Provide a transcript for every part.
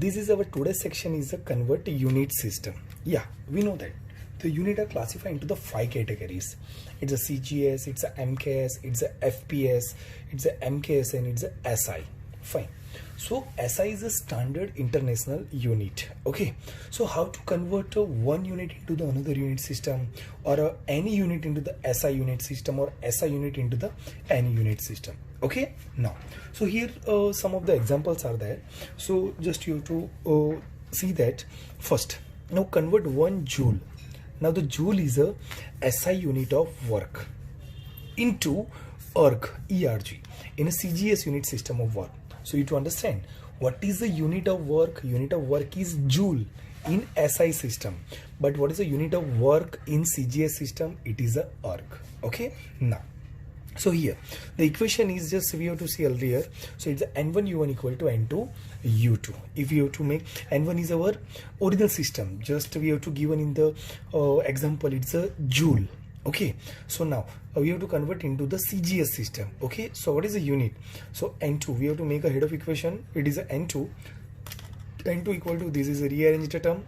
this is our today's section is a convert unit system. Yeah, we know that the unit are classified into the 5 categories. It's a CGS, it's a MKS, it's a FPS, it's a MKS, and it's a SI. Fine. So SI is a standard international unit. Okay, so how to convert one unit into the another unit system, or any unit into the SI unit system, or SI unit into the any unit system. Okay, now so here some of the examples are there, so just you to see that. First, now convert 1 joule. Now the joule is a SI unit of work into ERG in a CGS unit system of work. So you to understand what is the unit of work is joule in SI system, but what is the unit of work in CGS system? It is a erg. Okay, now so here the equation is just we have to see earlier, so it's N1 U1 equal to N2 U2. If you have to make N1 is our original system, just we have to given in the example, it's a joule. Okay, so now we have to convert into the CGS system. Okay, so what is the unit? So N2, we have to make a head of equation. It is a N2 equal to, this is a rearranged term,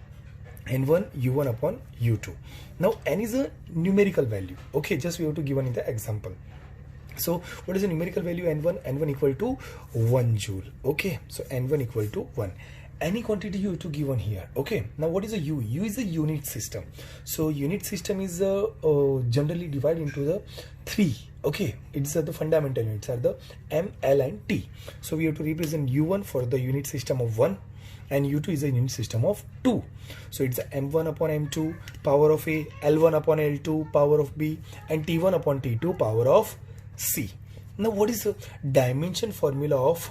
N1 U1 upon U2. Now N is a numerical value. Okay, just we have to given in the example. So what is the numerical value? N1 equal to 1 joule. Okay, so N1 equal to 1. Any quantity you have to given here. Okay, now what is a U? U is a unit system. So unit system is generally divided into the 3. Okay, it's the fundamental units are the M, L and T. So we have to represent U1 for the unit system of 1, and U2 is a unit system of 2. So it's M1 upon M2 power of A, L1 upon L2 power of B, and T1 upon T2 power of C. Now what is the dimension formula of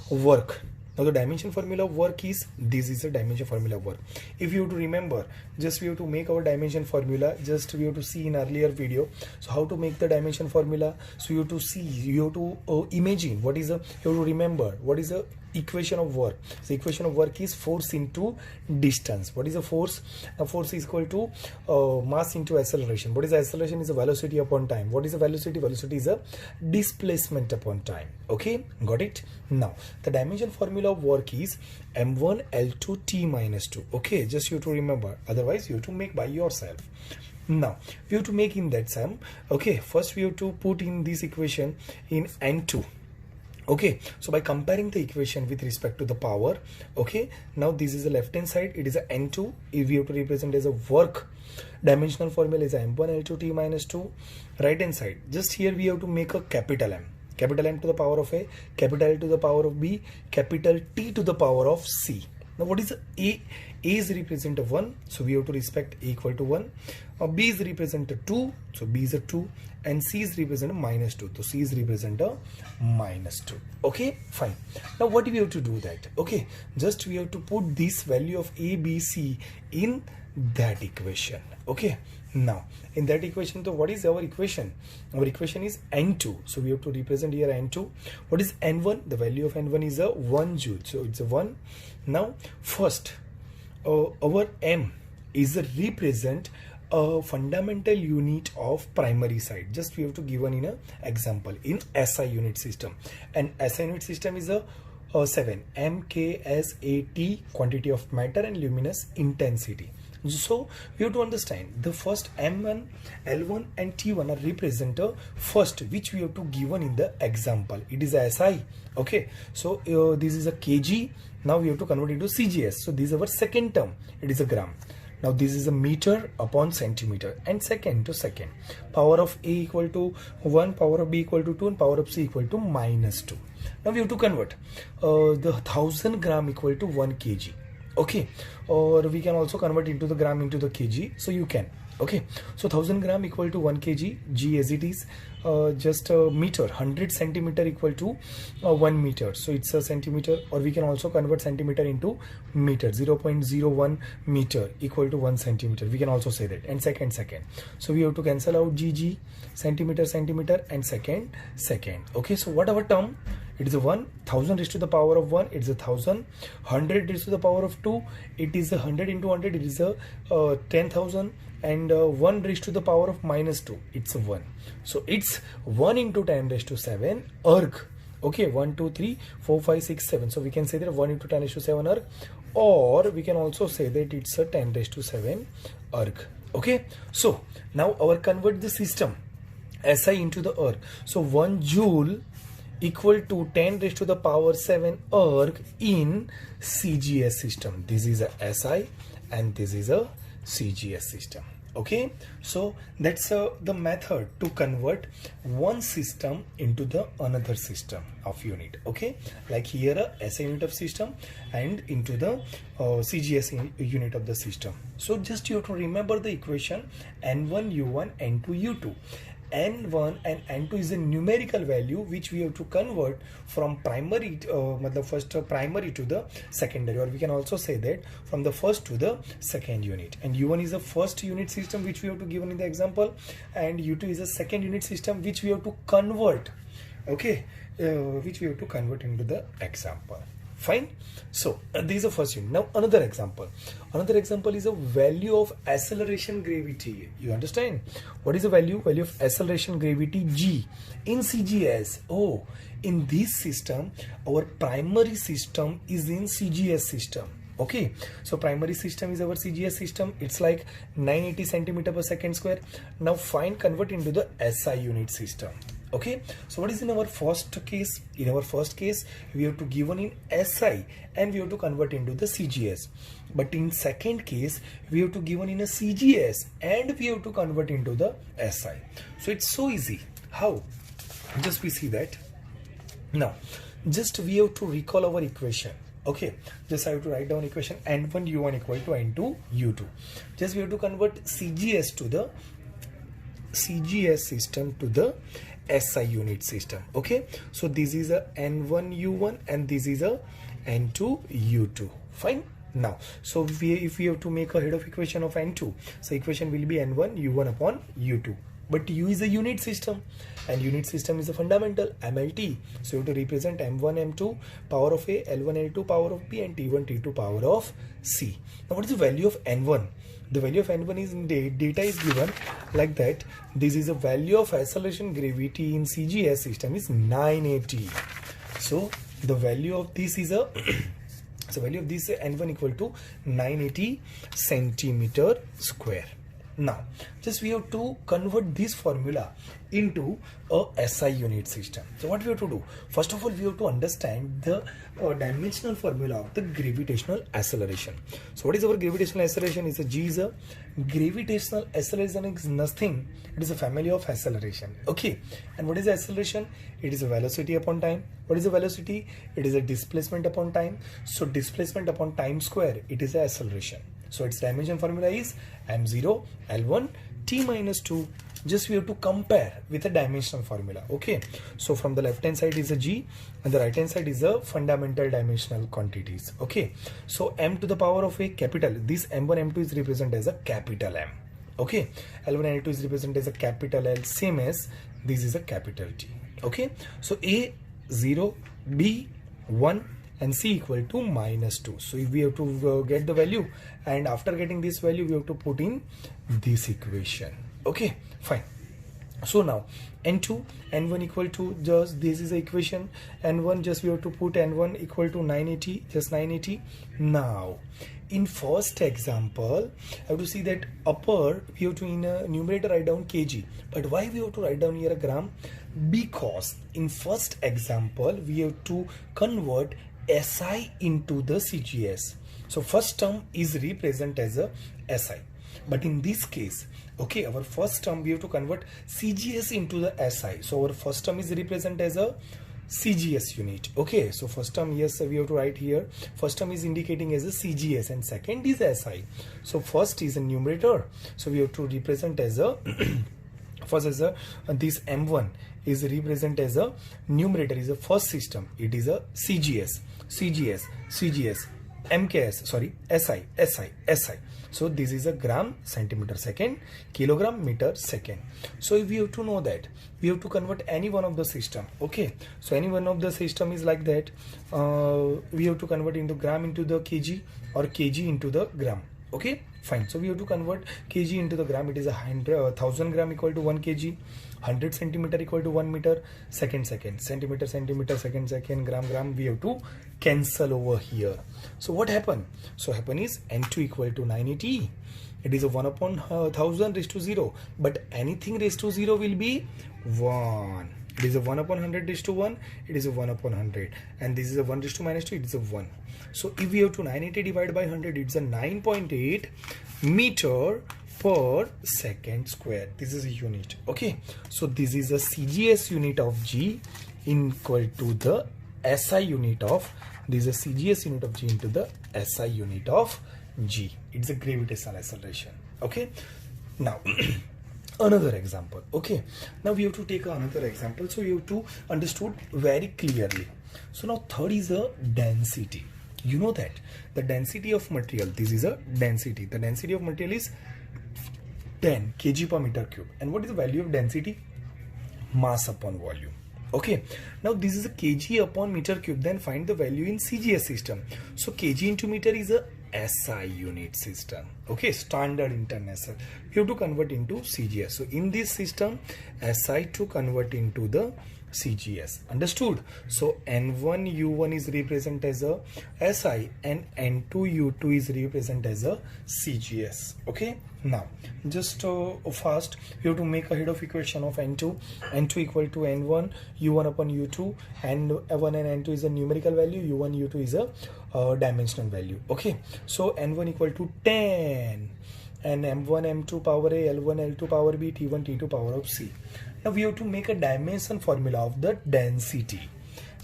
work? Now the dimension formula of work is, this is the dimension formula of work. If you have to remember, just we have to make our dimension formula, just we have to see in earlier video. So how to make the dimension formula? So you have to see, you have to imagine what is a, you have to remember what is the equation of work. So equation of work is force into distance. What is the force? Now force is equal to mass into acceleration. What is the acceleration? Is a velocity upon time. What is the velocity? Velocity is a displacement upon time. Okay, got it? Now the dimension formula of work is M1 L2 T minus 2. Okay, just you have to remember, otherwise you have to make by yourself. Now we have to make in that sum. Okay, first we have to put in this equation in N2. Okay, so by comparing the equation with respect to the power, okay, now this is the left hand side, it is a N2. If we have to represent as a work, dimensional formula is M1 L2 T minus 2. Right hand side, just here we have to make a capital M to the power of A, capital L to the power of B, capital T to the power of C. Now what is A? A is represent of 1, so we have to respect A equal to 1. B is represent 2, so B is a 2, and C is represent minus 2, so C is represent a minus 2. Okay, fine. Now what do we have to do that? Okay, just we have to put this value of A, B, C in that equation. Okay, now in that equation, so what is our equation? Our equation is N2, so we have to represent here N2. What is N1? The value of N1 is a 1 joule, so it's a 1. Now first our M is a represent a fundamental unit of primary side. Just we have to give one in a example in SI unit system, and SI unit system is a 7 MKSAT, quantity of matter and luminous intensity. So we have to understand the first M1, L1 and T1 are represent first, which we have to given in the example. It is a SI. Okay, so this is a kg. Now we have to convert it to CGS. So this is our second term. It is a gram. Now this is a meter upon centimeter, and second to second. Power of A equal to 1, power of B equal to 2, and power of C equal to minus 2. Now we have to convert the 1000 gram equal to 1 kg. Okay, or we can also convert into the gram into the kg, so you can. Okay, so 1000 gram equal to 1 kg, G as it is, just a meter, 100 centimeter equal to 1 meter, so it's a centimeter, or we can also convert centimeter into meter. 0.01 meter equal to 1 centimeter, we can also say that. And second, so we have to cancel out G, centimeter, and second. Okay, so what our term? It is a 1000 raised to the power of 1, it is a 1000. 100 raised to the power of 2, it is a 100 into 100, it is a 10,000. And 1 raised to the power of minus 2, it's a 1. So it's 1 into 10 raised to 7 erg. Okay, 1, 2, 3, 4, 5, 6, 7. So we can say that 1 into 10 raised to 7 erg, or we can also say that it's a 10 raised to 7 erg. Okay, so now our convert the system SI into the erg. So 1 joule equal to 10 raised to the power 7 erg in CGS system. This is a SI and this is a CGS system. Okay, so that's the method to convert one system into the another system of unit. Okay, like here a SI unit of system and into the CGS unit of the system. So just you have to remember the equation N1 U1 N2 U2. N1 and N2 is a numerical value which we have to convert from primary first primary to the secondary, or we can also say that from the first to the second unit. And U1 is the first unit system which we have to given in the example, and U2 is a second unit system which we have to convert. Okay, which we have to convert into the example. Fine. So this is the first unit. Now another example. Another example is a value of acceleration gravity. You understand? What is the value? Value of acceleration gravity G in CGS. Oh, in this system, our primary system is in CGS system. Okay, so primary system is our CGS system. It's like 980 centimeter per second square. Now find convert into the SI unit system. Okay, so what is in our first case? In our first case, we have to given in SI and we have to convert into the CGS. But in second case, we have to given in a CGS and we have to convert into the SI. So it's so easy. How? Just we see that. Now, just we have to recall our equation. Okay, just I have to write down equation N1 U1 equal to N2 U2. Just we have to convert CGS to the CGS system to the SI unit system. Okay, so this is a N1 U1 and this is a N2 U2. Fine. Now, so if we have to make a head of equation of N2, so equation will be N1 U1 upon U2. But U is a unit system and unit system is a fundamental MLT. So you have to represent M1 M2 power of A, L1 L2 power of B, and T1 T2 power of C. Now what is the value of N1? The value of N1 is in data is given like that. This is a value of acceleration gravity in CGS system is 980. So the value of this is a so value of this N1 equal to 980 centimeter square. Now, just we have to convert this formula into a SI unit system. So what we have to do? First of all, we have to understand the dimensional formula of the gravitational acceleration. So what is our gravitational acceleration? Is a G is a gravitational acceleration is nothing. It is a family of acceleration. Okay. And what is the acceleration? It is a velocity upon time. What is the velocity? It is a displacement upon time. So displacement upon time square, it is a acceleration. So its dimension formula is m0 L1 t minus 2. Just we have to compare with a dimensional formula. Okay, so from the left hand side is a G and the right hand side is a fundamental dimensional quantities. Okay, so m to the power of a capital, this m1 m2 is represented as a capital M. Okay, L1 and L2 is represented as a capital L, same as this is a capital T. Okay, so A 0, B 1 and C equal to minus 2. So if we have to get the value, and after getting this value we have to put in this equation. Okay, fine. So now N2 N1 equal to, just this is the equation, N1 just we have to put N1 equal to 980, just 980. Now in first example I have to see that upper we have to in a numerator write down kg, but why we have to write down here a gram? Because in first example we have to convert SI into the CGS. So first term is represented as a SI, but in this case, okay, our first term we have to convert CGS into the SI. So our first term is represented as a CGS unit. Okay, so first term, yes, we have to write here. First term is indicating as a CGS and second is SI. So first is a numerator. So we have to represent as a first as a this M1 is represented as a numerator is a first system. It is a CGS, CGS, CGS, MKS, sorry, SI, SI, SI. So this is a gram centimeter second, kilogram meter second. So if we have to know that, we have to convert any one of the system. Okay, so any one of the system is like that. We have to convert into gram into the kg or kg into the gram. Okay, fine. So we have to convert kg into the gram. It is 1000 gram equal to 1 kg, 100 centimeter equal to 1 meter, second, centimeter, second, gram. We have to cancel over here. So what happened? So happen is N2 equal to 980. It is a 1 upon 1000 raised to 0, but anything raised to 0 will be 1. It is a 1 upon 100 raised to 1. It is a 1 upon 100, and this is a 1 raised to minus 2. It is a 1. So if we have to 980 divided by 100, it's a 9.8 meter per second square. This is a unit. Okay, so this is a CGS unit of G equal to the SI unit of, this is a CGS unit of G into the SI unit of G. It's a gravitational acceleration. Okay, now another example. Okay, now we have to take another example, so you have to understood very clearly. So now third is a density. You know that the density of material, this is a density, the density of material is 10 kg per meter cube. And what is the value of density? Mass upon volume. Okay, now this is a kg upon meter cube, then find the value in CGS system. So kg into meter is a SI unit system. Okay, standard international. You have to convert into CGS. So in this system, SI to convert into the CGS. Understood? So N1 U1 is represented as a SI and N2 U2 is represented as a CGS. Okay, now just fast, you have to make a head of equation of N2 equal to N1 U1 upon U2, and N1 and N2 is a numerical value, U1 U2 is a dimensional value. Okay, so N1 equal to 10 and M1 M2 power A, L1 L2 power B, T1 T2 power of C. Now we have to make a dimension formula of the density.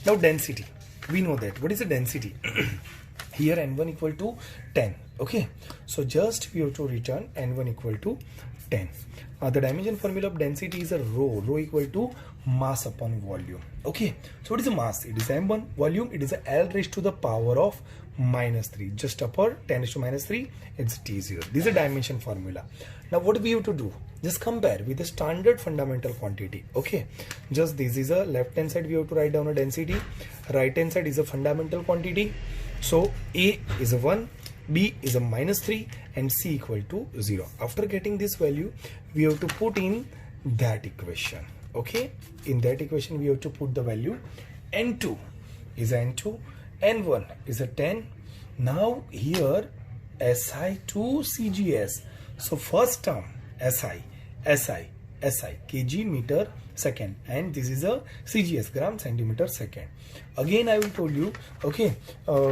Now density, we know that. What is the density? Here N1 equal to 10. Okay, so just we have to return N1 equal to 10. The dimension formula of density is a rho equal to mass upon volume. Okay, so what is the mass? It is M1. Volume, it is a L raised to the power of minus 3. Just upper 10 raised to minus 3, it's T0. This is a dimension formula. Now what we have to do? Just compare with the standard fundamental quantity. Okay, just this is a left hand side, we have to write down a density, right hand side is a fundamental quantity. So A is a 1, B is a minus 3, and C equal to 0. After getting this value, we have to put in that equation. Okay, in that equation we have to put the value. N2 is N2, N1 is a 10. Now here SI to CGS. So first term SI kg meter second, and this is a CGS gram centimeter second. Again I will told you, okay,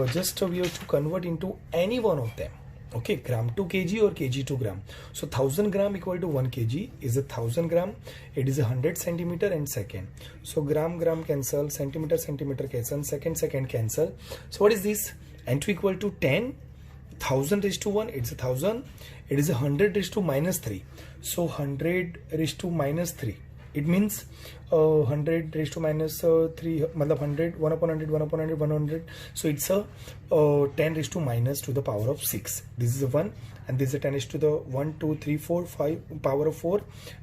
just we have to convert into any one of them. Okay, gram to kg or kg to gram. So 1000 gram equal to 1 kg is a 1000 gram. It is a 100 centimeter and second. So gram cancel, centimeter cancel, second cancel. So what is this? N2 equal to 10. 1000 raised to 1, it's a 1000. It is a 100 raised to minus 3. So 100 raised to minus 3. It means 100 raised to minus 3, 100, 1 upon 100, 1 upon 100, 100. So it's a 10 raised to minus to the power of 6. This is a 1, and this is a 10 raised to the 1, 2, 3, 4, 5, power of 4,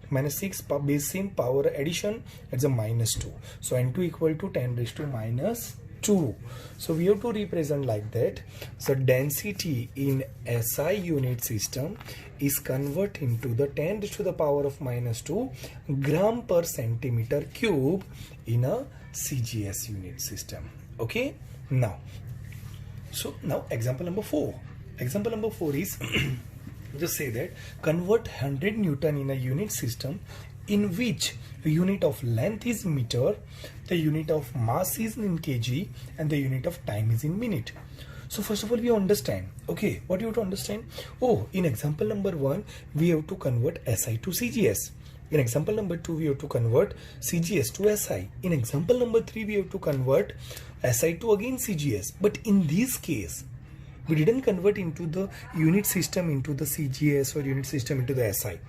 minus 6, base same, power addition, it's a minus 2. So N2 equal to 10 raised to minus 2. So we have to represent like that. So density in SI unit system is converted into the 10 raised to the power of minus 2 gram per centimeter cube in a CGS unit system. Okay, now example number 4. Example number 4 is just say that convert 100 Newton in a unit system in which the unit of length is meter, the unit of mass is in kg, and the unit of time is in minute. So first of all, we understand. Okay, what you have to understand? Oh, in example number 1, we have to convert SI to CGS. In example number 2, we have to convert CGS to SI. In example number 3, we have to convert SI to again CGS. But in this case, we didn't convert into the unit system into the CGS or unit system into the SI.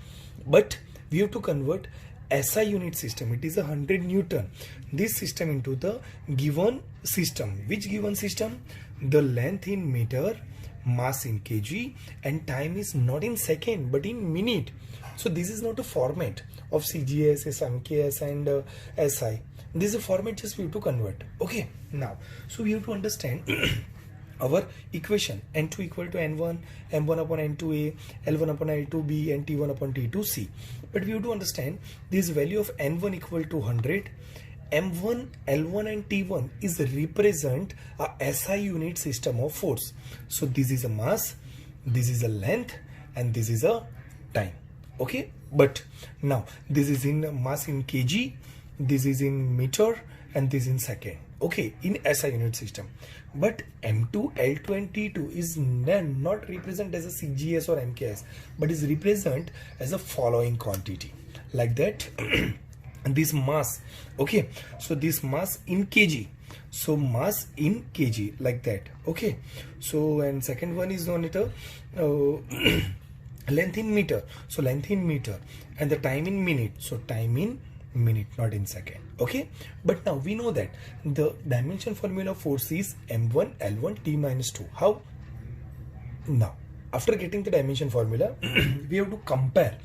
But we have to convert SI unit system. It is 100 Newton. This system into the given system. Which given system? The length in meter, mass in kg, and time is not in second but in minute. So this is not a format of CGS, MKS and SI. This is a format just we have to convert. Okay, now so we have to understand our equation n2 equal to n1, m1 upon n2a, l1 upon l2b, and t1 upon t2c. But we have to understand this value of n1 equal to 100. M1, L1 and T1 is represent a SI unit system of force. So this is a mass, this is a length, and this is a time. Okay, but now this is in mass in kg, this is in meter, and this in second. Okay, in SI unit system. But M2, L2 and T2 is not represent as a CGS or MKS, but is represent as a following quantity like that. This mass, okay, so this mass in kg, so mass in kg like that. Okay, so and second one is on it length in meter, so length in meter, and the time in minute, so time in minute, not in second. Okay, but now we know that the dimension formula of force is m1 l1 t minus 2. How? Now after getting the dimension formula we have to compare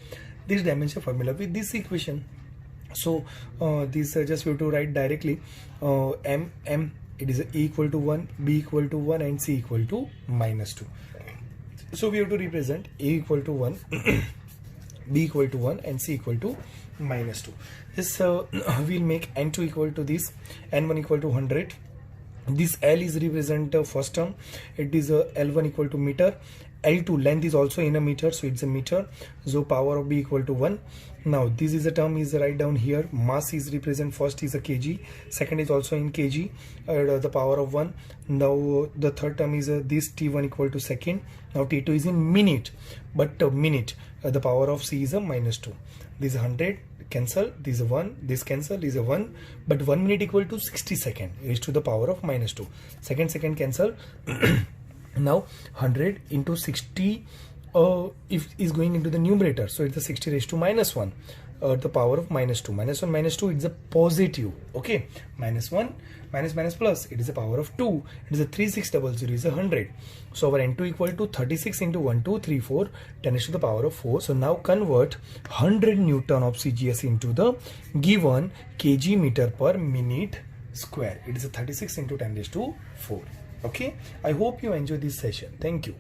this dimension formula with this equation. So this just we have to write directly m it is A equal to 1, B equal to 1, and C equal to minus 2. So we have to represent A equal to 1, B equal to 1, and C equal to minus 2. This we'll make n2 equal to this, n1 equal to 100. This L is represent first term, it is L1 equal to meter, L2 length is also in a meter, so it's a meter, so power of B equal to 1. Now this is a term is right down here, mass is represent first is a kg, second is also in kg, the power of 1. Now the third term is this T1 equal to second. Now T2 is in minute, but minute, the power of C is a minus 2. This is 100 cancel, this is 1, this cancel is a 1, but 1 minute equal to 60 second raised to the power of minus 2. Second cancel. Now 100 into 60 if is going into the numerator, so it's a 60 raised to minus 1, the power of minus 2. Minus 1 minus 2, it's a positive. Okay, minus 1 minus plus, it is a power of 2, it is a 3600 is a 100. So our n2 equal to 36 into 1 2 3 4 10 raised to the power of 4. So now convert 100 Newton of CGS into the given kg meter per minute square. It is a 36 into 10 raised to 4. Okay, I hope you enjoy this session. Thank you.